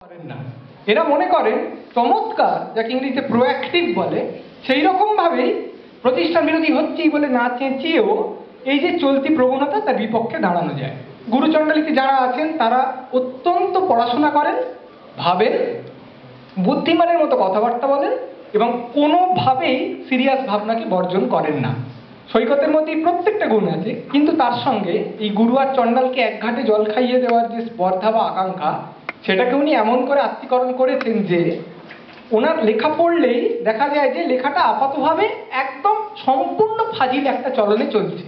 করেন না। এরা মনে করেন চমৎকার, যাকে ইংরেজিতে প্রোঅ্যাক্টিভ বলে, সেই রকম ভাবেই প্রতিষ্ঠান বিরোধী হচ্ছেই বলে না চেঁচিয়েও এই যে চলতি প্রবণতা তার বিপক্ষে দাঁড়ানো যায়। গুরুচণ্ডালীতে যারা আছেন তারা অত্যন্ত পড়াশোনা করেন, ভাবেন, বুদ্ধিমানের মতো কথাবার্তা বলেন এবং কোনোভাবেই সিরিয়াস ভাবনাকে বর্জন করেন না। সৈকতের মধ্যে প্রত্যেকটা গুণ আছে, কিন্তু তার সঙ্গে এই গুরু আর চণ্ডালকে এক ঘাটে জল খাইয়ে দেওয়ার যে স্পর্ধা বা আকাঙ্ক্ষা, সেটাকে উনি এমন করে আত্মীকরণ করেছেন যে ওনার লেখা পড়লেই দেখা যায় যে লেখাটা আপাতভাবে একদম সম্পূর্ণ ফাজিল একটা চলনে চলছে।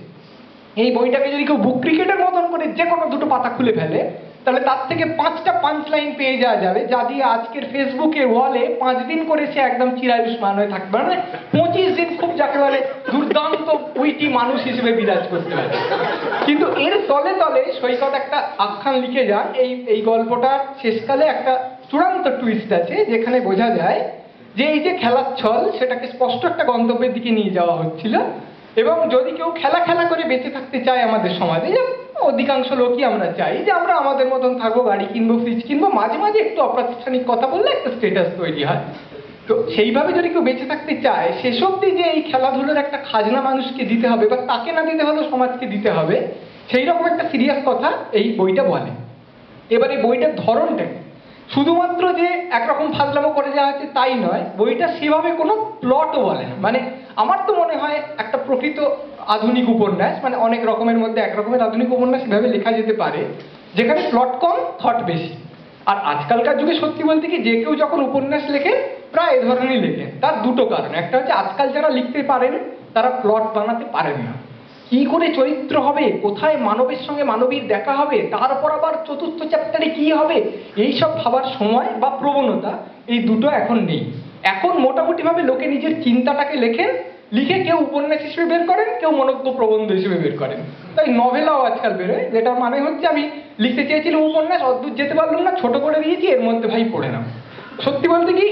এই বইটাকে যদি কেউ বুক ক্রিকেটের মতন করে যে কোনো দুটো পাতা খুলে ফেলে, তাহলে তার থেকে 5টা পাঞ্চ লাইন পেয়ে যাওয়া যাবে, যা দিয়ে আজকের ফেসবুকের ওয়ালে 5 দিন করে সে একদম চিরায়ুষ্মান হয়ে থাকবে, মানে 25 দিন খুব যাকে বলে দুর্দান্ত উইটি মানুষ হিসেবে বিরাজ করতে পারে। কিন্তু এর তলে তলে সৈকত একটা আখ্যান লিখে যান। এই গল্পটার শেষকালে একটা চূড়ান্ত টুইস্ট আছে, যেখানে বোঝা যায় যে এই যে খেলার ছল, সেটাকে স্পষ্ট একটা গন্তব্যের দিকে নিয়ে যাওয়া হচ্ছিল। এবং যদি কেউ খেলা খেলা করে বেঁচে থাকতে চায় আমাদের সমাজে, অধিকাংশ লোকই আমরা চাই যে আমরা আমাদের মতন থাকবো, গাড়ি কিনবো, ফ্রিজ কিনবো, মাঝে মাঝে একটু অপ্রাতিষ্ঠানিক কথা বললে একটা স্ট্যাটাস তৈরি হয়। তো সেইভাবে যদি কেউ বেঁচে থাকতে চায়, শেষ অবধি যে এই খেলাধুলার একটা খাজনা মানুষকে দিতে হবে, বা তাকে না দিতে হলেও সমাজকে দিতে হবে, সেই রকম একটা সিরিয়াস কথা এই বইটা বলে। এবার এই বইটার ধরনটা শুধুমাত্র যে একরকম ফাজলামো করে যাওয়া হচ্ছে তাই নয়, বইটা সেভাবে কোনো প্লটও বলে না। মানে আমার তো মনে হয় একটা প্রকৃত আধুনিক উপন্যাস, মানে অনেক রকমের মধ্যে এক রকমের আধুনিক উপন্যাস এভাবে লেখা যেতে পারে, যেখানে প্লট কম, থট বেশি। আর আজকালকার যুগে সত্যি বলতে কি, যে কেউ যখন উপন্যাস লেখে প্রায় এ ধরনেরই লেখে। তার দুটো কারণ, একটা হচ্ছে আজকাল যারা লিখতে পারেন তারা প্লট বানাতে পারেন না। কি করে চরিত্র হবে, কোথায় মানবের সঙ্গে মানবীর দেখা হবে, তারপর আবার চতুর্থ চ্যাপ্টারে কি হবে, এইসব ভাবার সময় বা প্রবণতা এই দুটো এখন নেই। এখন মোটামুটিভাবে লোকে নিজের চিন্তাটাকে লেখেন, লিখে কেউ উপন্যাস হিসেবে বের করেন, কেউ মনোজ্ঞ প্রবন্ধ হিসেবে বের করেন। তাই নভেলাও আজকাল বেরোয়, যেটার মানে হচ্ছে আমি লিখতে চেয়েছিলাম উপন্যাস, অদ্ভুত যেতে পারলাম না, ছোট করে দিয়েছি, এর মধ্যে ভাই পড়ে নাও। সত্যি বলতে কি,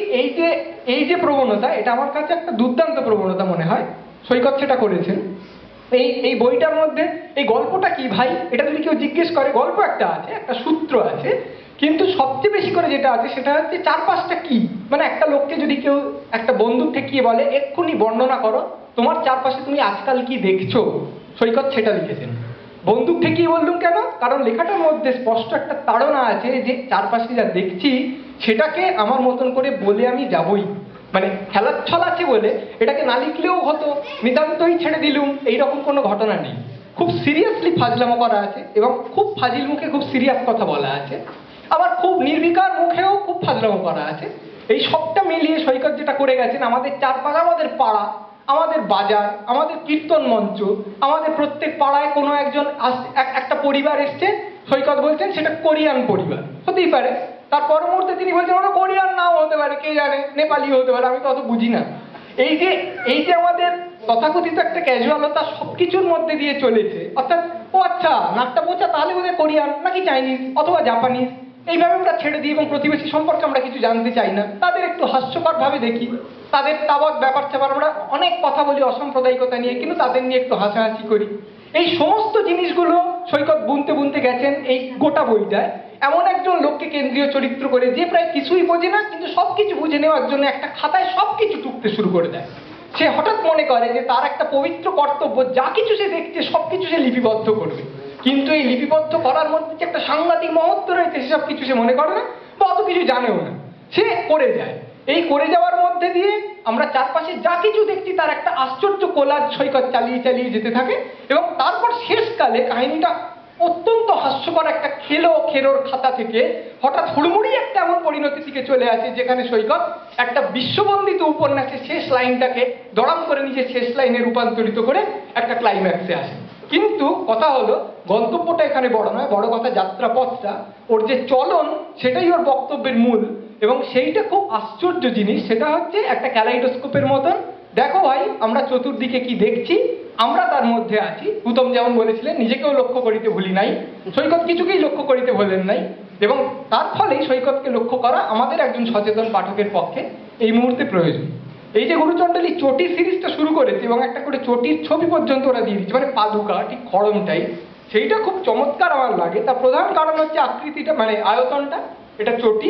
এই যে প্রবণতা, এটা আমার কাছে একটা দুর্দান্ত প্রবণতা মনে হয়। সৈকত সেটা করেছেন। এই বইটার মধ্যে এই গল্পটা কি ভাই, এটা যদি কেউ জিজ্ঞেস করে, গল্প একটা আছে, একটা সূত্র আছে, কিন্তু সবচেয়ে বেশি করে যেটা আছে সেটা হচ্ছে চারপাশটা কি। মানে একটা লোককে যদি কেউ একটা বন্দুক ঠেকিয়ে বলে এক্ষুনি বর্ণনা করো তোমার চারপাশে তুমি আজকাল কি দেখছো, সৈকত সেটা লিখেছেন। বন্দুক ঠেকিয়ে বললুম কেন, কারণ লেখাটার মধ্যে স্পষ্ট একটা তাড়না আছে যে চারপাশে যা দেখছি সেটাকে আমার মতন করে বলে আমি যাবই। মানে খেলার ছল আছে বলে এটাকে না লিখলেও হতো, নিতান্তই ছেড়ে দিলুম, এইরকম কোনো ঘটনা নেই। খুব সিরিয়াসলি ফাজলামো করা আছে এবং খুব ফাজিল মুখে খুব সিরিয়াস কথা বলা আছে, আবার খুব নির্বিকার মুখেও খুব ফাজলামো করা আছে। এই সবটা মিলিয়ে সৈকত যেটা করে গেছেন, আমাদের চারপাশে, আমাদের পাড়া, আমাদের বাজার, আমাদের কীর্তন মঞ্চ, আমাদের প্রত্যেক পাড়ায় কোনো একজন একটা পরিবার এসছে, সৈকত বলছেন সেটা কোরিয়ান পরিবার হতেই পারে, তার পর মুহূর্তে তিনি বলছেন ওটা কোরিয়ান নাও হতে পারে, কে জানে, নেপালি হতে পারে, আমি তো অত বুঝি না। এই যে আমাদের তথাকথিত একটা ক্যাজুয়ালতা সবকিছুর মধ্যে দিয়ে চলেছে, অর্থাৎ ও আচ্ছা নাকটা বোঝা, তাহলে বোধহয় কোরিয়ান নাকি চাইনিজ অথবা জাপানিজ, এইভাবে আমরা ছেড়ে দিই এবং প্রতিবেশী সম্পর্কে আমরা কিছু জানতে চাই না, তাদের একটু হাস্যকর ভাবে দেখি, তাদের তাবৎ ব্যাপার স্যাপার, আমরা অনেক কথা বলি অসাম্প্রদায়িকতা নিয়ে, কিন্তু তাদের নিয়ে একটু হাসাহাসি করি। এই সমস্ত জিনিসগুলো সৈকত বুনতে বুনতে গেছেন এই গোটা বইটায়, এমন একজন লোককে কেন্দ্রীয় চরিত্র করে, যে প্রায় কিছুই বোঝে না, কিন্তু সবকিছু বুঝে নেওয়ার জন্য একটা খাতায় সবকিছু টুকতে শুরু করে দেয়। সে হঠাৎ মনে করে যে তার একটা পবিত্র কর্তব্য, যা কিছু সে দেখছে সবকিছু সে লিপিবদ্ধ করবে, কিন্তু এই লিপিবদ্ধ করার মধ্যে যে একটা সাংঘাতিক মহত্ব রয়েছে সেসব কিছু সে মনে করে না, বা অত কিছু জানেও না, সে করে যায়। এই করে যাওয়ার মধ্যে দিয়ে আমরা চারপাশে যা কিছু দেখছি তার একটা আশ্চর্য কোলাজ সৈকত চালিয়ে চালিয়ে যেতে থাকে, এবং তারপর শেষকালে কাহিনীটা অত্যন্ত হাস্যকর একটা খেরোর খাতা থেকে হঠাৎ হুড়মুড়ি একটা এমন পরিণতির দিকে চলে আসে, যেখানে সৈকত একটা বিশ্ববন্দিত উপন্যাসের শেষ লাইনটাকে দড়াম করে নিজের শেষ লাইনে রূপান্তরিত করে একটা ক্লাইম্যাক্সে আসে। কিন্তু কথা হলো, গন্তব্যটা এখানে বড় নয়, বড় কথা যাত্রাপথটা, ওর যে চলন সেটাই ওর বক্তব্যের মূল। এবং সেইটা খুব আশ্চর্য জিনিস, সেটা হচ্ছে একটা ক্যালাইডোস্কোপের মতন, দেখো ভাই আমরা চতুর্দিকে কি দেখছি, আমরা তার মধ্যে আছি। হুতম যেমন বলেছিলেন, নিজেকেও লক্ষ্য করিতে ভুলি নাই, সৈকত কিছুকেই লক্ষ্য করিতে ভুলেন নাই, এবং তার ফলেই সৈকতকে লক্ষ্য করা আমাদের একজন সচেতন পাঠকের পক্ষে এই মুহূর্তে প্রয়োজন। এই যে গুরুচণ্ডালী চটি সিরিজটা শুরু করেছে এবং একটা করে চটির ছবি পর্যন্ত ওরা দিয়ে দিচ্ছে, মানে পাদুকা ঠিক খড়মটাই, সেইটা খুব চমৎকার আমার লাগে। তার প্রধান কারণ হচ্ছে আকৃতিটা, মানে আয়তনটা, এটা চটি,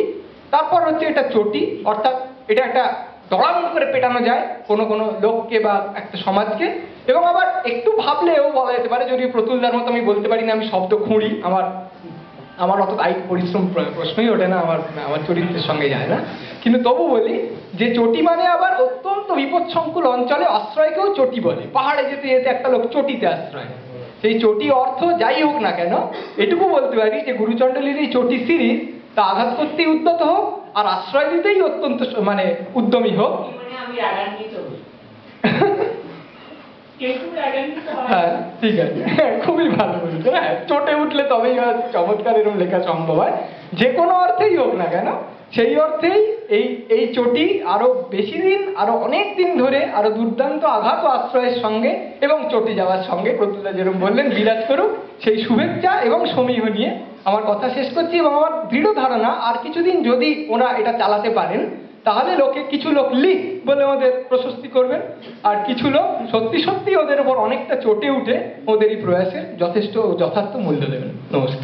তারপর হচ্ছে এটা চটি, অর্থাৎ এটা একটা দড়াম করে পেটানো যায় কোনো কোনো লোককে বা একটা সমাজকে। এবং আবার একটু ভাবলেও বলা যেতে পারে, যদিও প্রতুলদার মতো আমি বলতে পারি না আমি শব্দ খুঁড়ি, আমার অত কায়িক পরিশ্রম প্রশ্নই ওঠে না, আমার চরিত্রের সঙ্গে যায় না, কিন্তু তবু বলি যে চটি মানে আবার অত্যন্ত বিপদসংকুল অঞ্চলে আশ্রয়কেও চটি বলে। পাহাড়ে যেতে যেতে একটা লোক চটিতে আশ্রয় নেয়। সেই চটি অর্থ যাই হোক না কেন, এটুকু বলতে পারি যে গুরুচণ্ডলীর এই চটি সিরিজ তা আঘাত করতেই উদ্যত হোক আর আশ্রয় দিতেই অত্যন্ত মানে উদ্যমী হোক। হ্যাঁ ঠিক আছে, খুবই ভালো বলছো। হ্যাঁ, চটে উঠলে তবেই চমৎকার এরকম লেখা সম্ভব হয়। যে কোনো অর্থেই হোক না কেন, সেই অর্থেই এই চটি আরো বেশি দিন, আরো অনেক দিন ধরে, আরো দুর্দান্ত আঘাত ও আশ্রয়ের সঙ্গে এবং চটে যাওয়ার সঙ্গে প্রতুলদা যেরকম বললেন বিরাজ করুক, সেই শুভেচ্ছা এবং সমীহ নিয়ে আমার কথা শেষ করছি। এবং আমার দৃঢ় ধারণা আর কিছুদিন যদি ওরা এটা চালাতে পারেন, তাহলে কিছু লোক লিখ বলে ওদের প্রশস্তি করবেন, আর কিছু লোক সত্যি সত্যি ওদের উপর অনেকটা চটে উঠে ওদের এই প্রয়াসের যথেষ্ট যথার্থ মূল্য দেবেন। নমস্কার।